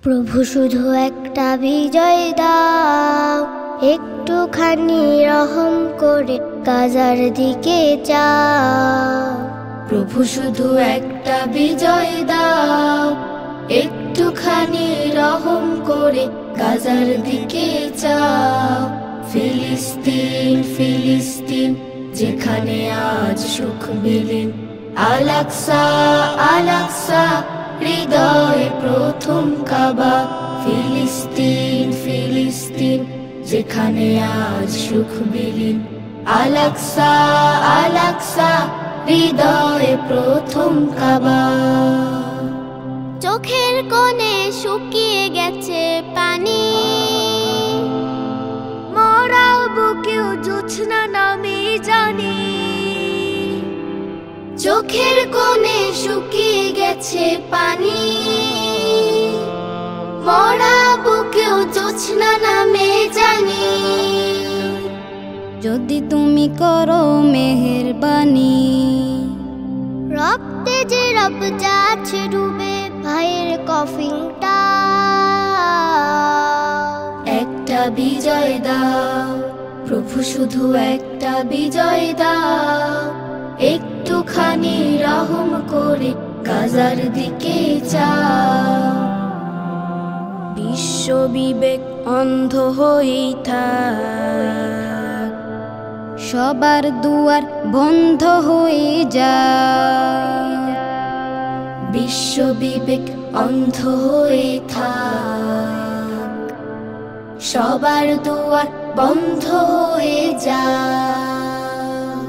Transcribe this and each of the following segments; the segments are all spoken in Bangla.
প্রভু শুধু একটা বিজয় দাও, একটুখানি রহম করে গাজার দিকে যাও। প্রভু শুধু একটা বিজয় দাও, একটুখানি রহম করে গাজার দিকে যাও। ফিলিস্তিন ফিলিস্তিন যেখানে আজ সুখ বিলীন, আল-আকসা আল-আকসা হৃদয়ে প্রথম কাবা। ফিলিস্তিন ফিলিস্তিন যেখানে আজ সুখ বিলীন, আল-আকসা আল-আকসা হৃদয়ে প্রথম কাবা। চোখের কোণে শুকিয়ে গেছে পানি, মরাও বুকেও জোছনা নামে জানি। চোখের কোণে শুকিয়ে গেছে পানি, মরা বুকেও জোছনা নামে জানি। যদি তুমি করো মেহেরবানি, রক্তে যে রব যাচ্ছে ডুবে ভাইয়ের কফিনটা। একটা বিজয় দাও প্রভু, শুধু একটা বিজয় দাও, একটুখানি রহম করে গাজার দিকে যাও। বিশ্ব বিবেক অন্ধ হয়েই থাক, সবার দুয়ার বন্ধ হয়ে যায়। বিশ্ব বিবেক অন্ধ হয়ে থাক, সবার দুয়ার বন্ধ হয়ে যাক।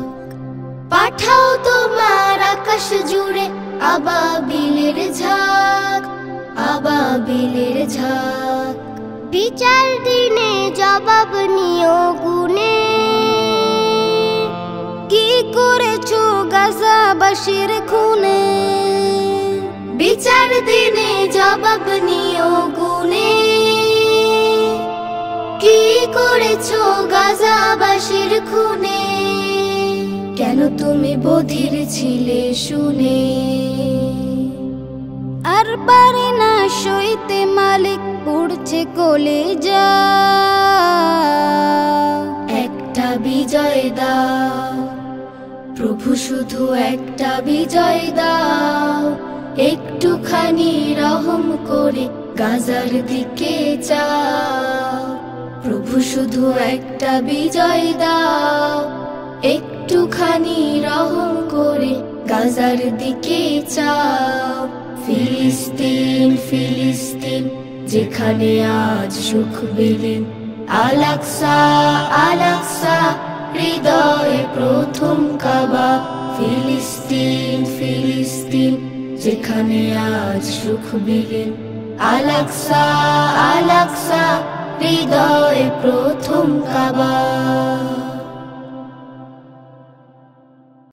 পাঠাও তোমার আকাশ জুড়ে আবাবিলের ঝাঁক, আবাবিলের ঝাঁক। বিচার দিনে জবাব নিও গুনে, কি করেছো গাজাবাসীর খুনে। বিচার দিনে জবাব নিও গুনে, কি করেছো গাজাবাসীর খুনে। কেন তুমি বধির ছিলে শুনে, আর পারে না সইতে মালিক পড়ছে কলেজা। একটা বিজয় দাও প্রভু, শুধু একটা বিজয় দাও, একটুখানি রহম করে গাজার দিকে যাও। প্রভু শুধু একটা বিজয় দাও, একটুখানি রহম করে গাজার দিকে যাও। ফিলিস্তিন ফিলিস্তিন যেখানে আজ সুখ বিলীন, আল-আকসা আল-আকসা হৃদয়ে প্রথম কাবা। ফিলিস্তিন ফিলিস্তিন যেখানে আজ সুখ বিলীন, আল-আকসা আল-আকসা হৃদয়ে প্রথম কাবা।